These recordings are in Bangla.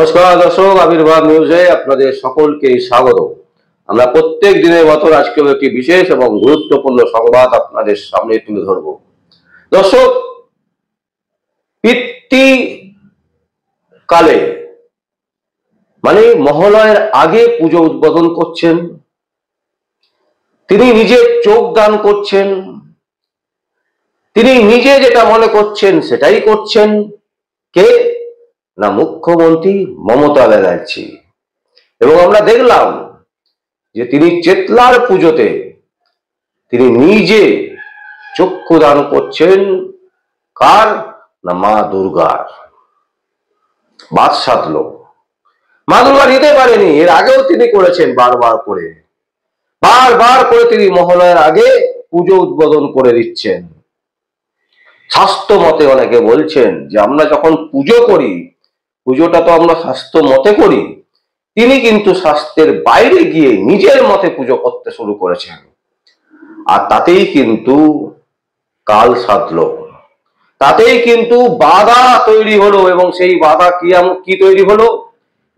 নমস্কার দর্শক, আবির্ভাব নিউজে আপনাদের সকলকে স্বাগত। আমরা প্রত্যেক দিনের মতো আজকেও একটি বিশেষ এবং গুরুত্বপূর্ণ সংবাদ আপনাদের সামনে তুলে ধরব। দর্শক, পিতৃ কালে মানে মহালয়ের আগে পুজো উদ্বোধন করছেন, তিনি নিজে চোখ দান করছেন, তিনি নিজে যেটা মনে করছেন সেটাই করছেন। কে না, মুখ্যমন্ত্রী মমতা ব্যানার্জি। এবং আমরা দেখলাম যে তিনি চেতলার পুজোতে তিনি নিজে চক্ষু দান করছেন। কার না, মা দুর্গার। বাদ সাধলো, মা দুর্গা নিতে পারেনি, এর আগেও তিনি করেছেন বারবার করে তিনি মহালয়ার আগে পুজো উদ্বোধন করে দিচ্ছেন। স্বাস্থ্য মতে অনেকে বলছেন যে আমরা যখন পুজো করি, পুজোটা তো আমরা স্বাস্থ্য মতে করি, তিনি কিন্তু স্বাস্থ্যের বাইরে গিয়ে নিজের মতে পুজো করতে শুরু করেছেন। আর তাতেই কিন্তু কাল সাধলো, তাতেই কিন্তু বাধা তৈরি হলো। এবং সেই বাধা কি তৈরি হলো?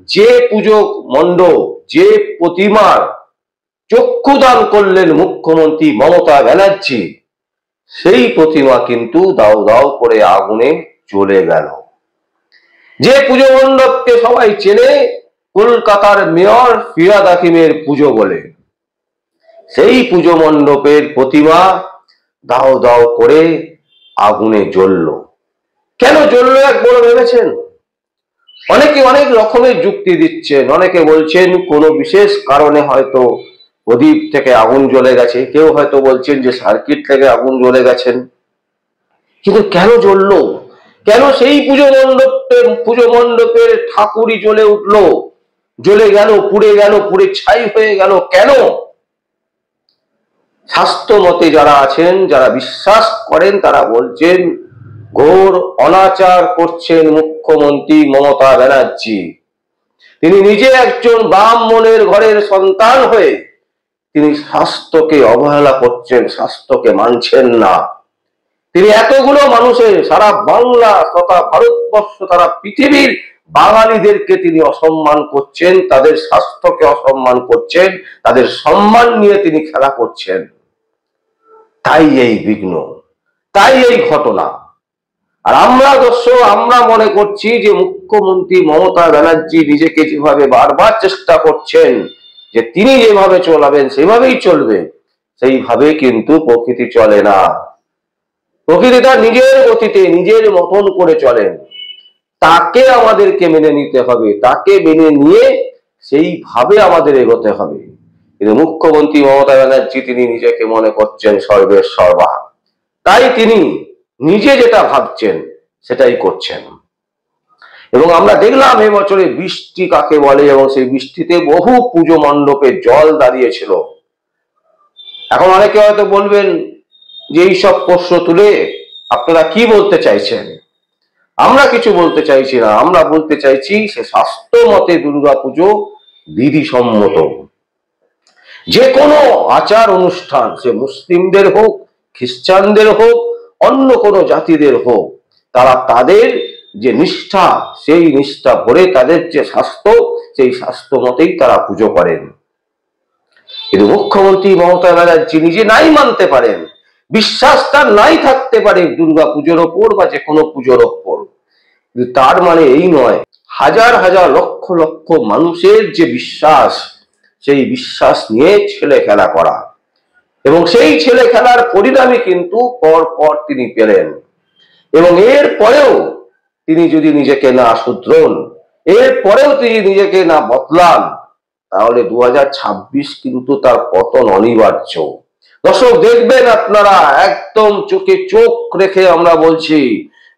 যে পুজো মণ্ডপ, যে প্রতিমার চক্ষু দান করলেন মুখ্যমন্ত্রী মমতা ব্যানার্জি, সেই প্রতিমা কিন্তু দাও দাও করে আগুনে জ্বলে গেল। যে পুজো মণ্ডপকে সবাই চেনে কলকাতার মেয়র ফিরহাদ হাকিমের পুজো বলে, সেই পুজো মণ্ডপের প্রতিমা দাও দাও করে আগুনে জ্বলল। কেন জ্বললো একবার ভেবেছেন? অনেকে অনেক রকমের যুক্তি দিচ্ছেন। অনেকে বলছেন কোনো বিশেষ কারণে হয়তো প্রদীপ থেকে আগুন জ্বলে গেছে, কেউ হয়তো বলছেন যে সার্কিট থেকে আগুন জ্বলে গেছেন। কিন্তু কেন জ্বললো? কেন সেই পুজো মণ্ডপের ঠাকুরই জ্বলে উঠলো, জ্বলে গেল, পুড়ে ছাই হয়ে গেল? কেন? স্বাস্থ্য মতে যারা আছেন, যারা বিশ্বাস করেন, তারা বলছেন ঘোর অনাচার করছেন মুখ্যমন্ত্রী মমতা ব্যানার্জি। তিনি নিজে একজন ব্রাহ্মণের ঘরের সন্তান হয়ে তিনি স্বাস্থ্যকে অবহেলা করছেন, স্বাস্থ্যকে মানছেন না। তিনি এতগুলো মানুষের, সারা বাংলা তথা ভারতবর্ষ, সারা পৃথিবীর বাঙালিদেরকে তিনি অসম্মান করছেন, তাদের স্বাস্থ্যকে অসম্মান করছেন, তাদের সম্মান নিয়ে তিনি খেলা করছেন। তাই এই বিঘ্ন, তাই এই ঘটনা। আর আমরা মনে করছি যে মুখ্যমন্ত্রী মমতা ব্যানার্জি নিজেকে যেভাবে বারবার চেষ্টা করছেন যে তিনি যেভাবে চলাবেন সেভাবেই চলবে, সেইভাবে কিন্তু প্রকৃতি চলে না। প্রকৃতি তার নিজের গতিতে নিজের মতন করে চলেন। তাকে আমাদেরকে মেনে নিতে হবে, তাকে মেনে নিয়ে সেইভাবে আমাদের এগোতে হবে। কিন্তু মুখ্যমন্ত্রী মমতা ব্যানার্জি তিনি নিজেকে মনে করছেন সর্বের সর্বা, তাই তিনি নিজে যেটা ভাবছেন সেটাই করছেন। এবং আমরা দেখলাম এবছরে বৃষ্টি কাকে বলে, এবং সেই বৃষ্টিতে বহু পুজো মণ্ডপে জল দাঁড়িয়েছিল। এখন অনেকে হয়তো বলবেন যে এইসব প্রশ্ন তুলে আপনারা কি বলতে চাইছেন? আমরা কিছু বলতে চাইছি না, আমরা বলতে চাইছি সে স্বাস্থ্য মতে দুর্গাপুজো বিধিসম্মত। যে কোনো আচার অনুষ্ঠান, সে মুসলিমদের হোক, খ্রিস্টানদের হোক, অন্য কোনো জাতিদের হোক, তারা তাদের যে নিষ্ঠা, সেই নিষ্ঠা ভরে তাদের যে স্বাস্থ্য, সেই স্বাস্থ্য মতেই তারা পুজো করেন। কিন্তু মুখ্যমন্ত্রী মমতা ব্যানার্জি নিজে নাই মানতে পারেন, বিশ্বাস তার নাই থাকতে পারে দুর্গা পুজোর ওপর বা যে কোনো পুজোর ওপর। কিন্তু তার মানে এই নয় হাজার হাজার লক্ষ লক্ষ মানুষের যে বিশ্বাস, সেই বিশ্বাস নিয়ে ছেলে খেলা করা। এবং সেই ছেলে খেলার পরিণামই কিন্তু পর পর তিনি পেলেন। এবং এর পরেও তিনি যদি নিজেকে না শুধরন, এর পরেও তিনি নিজেকে না বদলান, তাহলে 2026 কিন্তু তার পতন অনিবার্য। দর্শক, দেখবেন আপনারা, একদম চোখে চোখ রেখে আমরা বলছি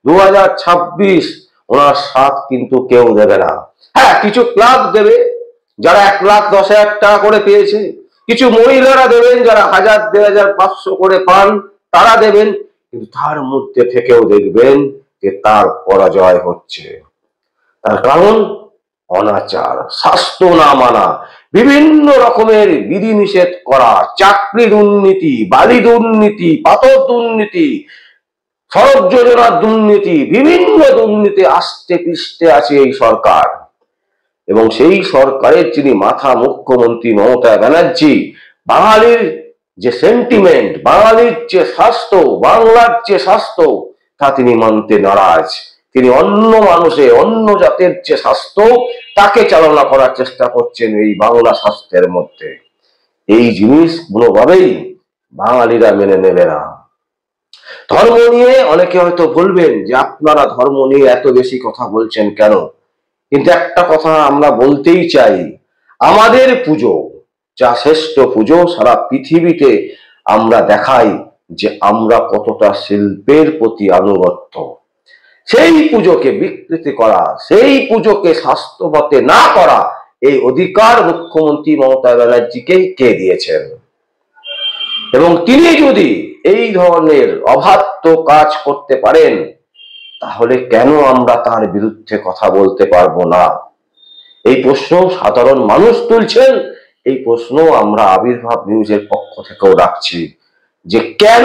2026 ওনার সাথ কিন্তু কেউ দেবে না। হ্যাঁ, কিছু ক্লাব দেবে যারা 1,10,000 টাকা করে পেয়েছে, কিছু মহিলারা দেবেন যারা 1,000, 1,500 করে পান, তারা দেবেন। কিন্তু তার মধ্যে থেকেও দেখবেন যে তার পরাজয় হচ্ছে। তার কারণ অনাচার, স্বাস্থ্য না মানা, বিভিন্ন রকমের বিধিনিষেধ করা, চাকরি দুর্নীতি, বালি দুর্নীতি, পাথর দুর্নীতি, সড়ক যোজনার দুর্নীতি, বিভিন্ন দুর্নীতি আষ্টে পৃষ্ঠে আছে এই সরকার। এবং সেই সরকারের যিনি মাথা মুখ্যমন্ত্রী মমতা ব্যানার্জি, বাঙালির যে সেন্টিমেন্ট, বাঙালির যে স্বাস্থ্য, বাংলার যে স্বাস্থ্য, তা তিনি মানতে নারাজ। তিনি অন্য মানুষের, অন্য জাতের যে স্বাস্থ্য, তাকে চালনা করার চেষ্টা করছেন এই বাংলা স্বাস্থ্যের মধ্যে। এই জিনিস কোনোভাবেই বাঙালিরা মেনে নেবে না। ধর্ম নিয়ে অনেকে হয়তো বলবেন যে আপনারা ধর্ম নিয়ে এত বেশি কথা বলছেন কেন, কিন্তু একটা কথা আমরা বলতেই চাই, আমাদের পুজো যা শ্রেষ্ঠ পুজো সারা পৃথিবীতে, আমরা দেখাই যে আমরা কতটা শিল্পের প্রতি আনুগত্য। সেই পুজোকে বিকৃতি করা, সেই পুজোকে স্বাস্থ্যবতে না করা, এই অধিকার মুখ্যমন্ত্রী মমতা ব্যানার্জিকে কে দিয়েছেন? এবং তিনি যদি এই ধরনের অবাধ্য কাজ করতে পারেন, তাহলে কেন আমরা তার বিরুদ্ধে কথা বলতে পারবো না? এই প্রশ্ন সাধারণ মানুষ তুলছেন, এই প্রশ্ন আমরা আবির্ভাব নিউজের পক্ষ থেকেও রাখছি যে কেন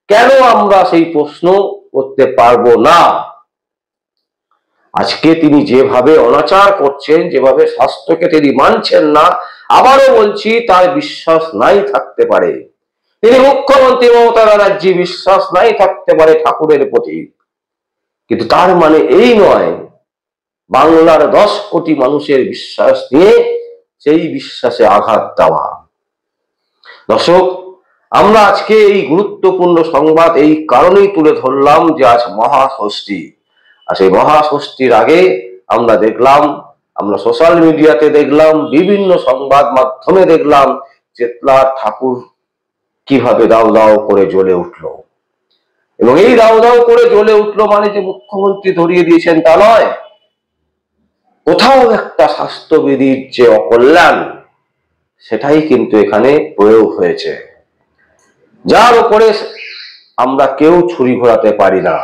কেন আমরা সেই প্রশ্ন করতে পারবো না। আজকে তিনি যেভাবে অনাচার করছেন, যেভাবে স্বাস্থ্যকে তিনি মানছেন না, আবারও বলছি তার বিশ্বাস নাই থাকতে পারে। তিনি মুখ্যমন্ত্রী মমতা ব্যানার্জি বিশ্বাস নাই থাকতে পারে ঠাকুরের প্রতি, কিন্তু তার মানে এই নয় বাংলার 10 কোটি মানুষের বিশ্বাস নিয়ে সেই বিশ্বাসে আঘাত দেওয়া। দর্শক, আমরা আজকে এই গুরুত্বপূর্ণ সংবাদ এই কারণেই তুলে ধরলাম যে আজ মহাষষ্ঠী। আর সেই মহাষষ্ঠীর আগে আমরা দেখলাম, আমরা সোশ্যাল মিডিয়াতে দেখলাম, বিভিন্ন সংবাদ মাধ্যমে দেখলাম চেতলার ঠাকুর কিভাবে দাও দাও করে জ্বলে উঠলো। এবং এই দাও দাও করে জ্বলে উঠলো মানে যে মুখ্যমন্ত্রী ধরিয়ে দিয়েছেন তা নয়, কোথাও একটা স্বাস্থ্যবিধির যে অকল্যাণ, সেটাই কিন্তু এখানে প্রয়োগ হয়েছে, যার উপরে আমরা কেউ ছুরি ঘোরাতে পারি না।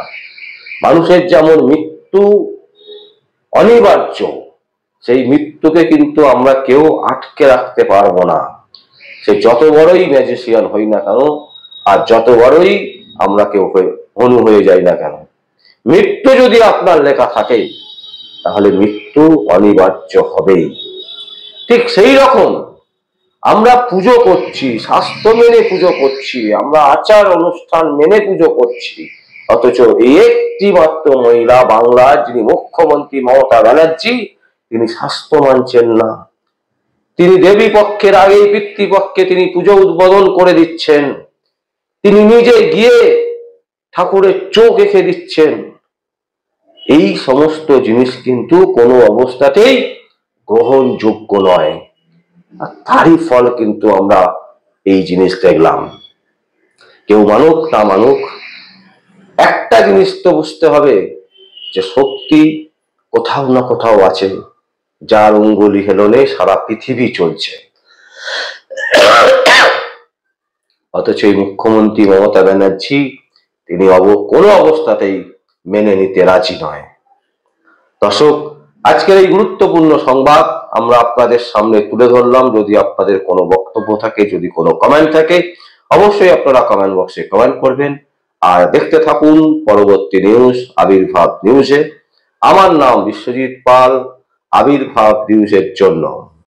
মানুষের যেমন মৃত্যু অনিবার্য, সেই মৃত্যুকে কিন্তু আমরা কেউ আটকে রাখতে পারবো না। সে যত বড়ই ম্যাজিশিয়ান হই না কেন, আর যত বড়ই আমরা কেউ অনু হয়ে যাই না কেন, মৃত্যু যদি আপনার লেখা থাকে তাহলে মৃত্যু অনিবার্য হবেই। ঠিক সেই রকম আমরা পুজো করছি, স্বাস্থ্য মেনে পুজো করছি, আমরা আচার অনুষ্ঠান মেনে পুজো করছি, অথচ এই একটি মাত্র মহিলা বাংলার যিনি মুখ্যমন্ত্রী মমতা ব্যানার্জি, তিনি স্বাস্থ্য মানছেন না। তিনি দেবী পক্ষের আগেই পিতৃপক্ষে তিনি পুজো উদ্বোধন করে দিচ্ছেন, তিনি নিজে গিয়ে ঠাকুরের চোখ এঁকে দিচ্ছেন। এই সমস্ত জিনিস কিন্তু কোনো অবস্থাতেই গ্রহণযোগ্য নয়। আর তারই ফল কিন্তু আমরা এই জিনিস দেখলাম। কেউ মানুক না মানুক, একটা জিনিস তো বুঝতে হবে যে শক্তি কোথাও না কোথাও আছে, যার অঙ্গুলি হেলনে সারা পৃথিবী চলছে। অথচ এই মুখ্যমন্ত্রী মমতা ব্যানার্জি তিনি কোনো অবস্থাতেই মেনে নিতে রাজি নয়। দর্শক, আজকের এই গুরুত্বপূর্ণ সংবাদ আমরা আপনাদের সামনে তুলে ধরলাম। যদি আপনাদের কোনো বক্তব্য থাকে, যদি কোনো কমেন্ট থাকে, অবশ্যই আপনারা কমেন্ট বক্সে কমেন্ট করবেন। আর দেখতে থাকুন পরবর্তী নিউজ আবির্ভাব নিউজে। আমার নাম বিশ্বজিৎ পাল, আবির্ভাব নিউজের জন্য।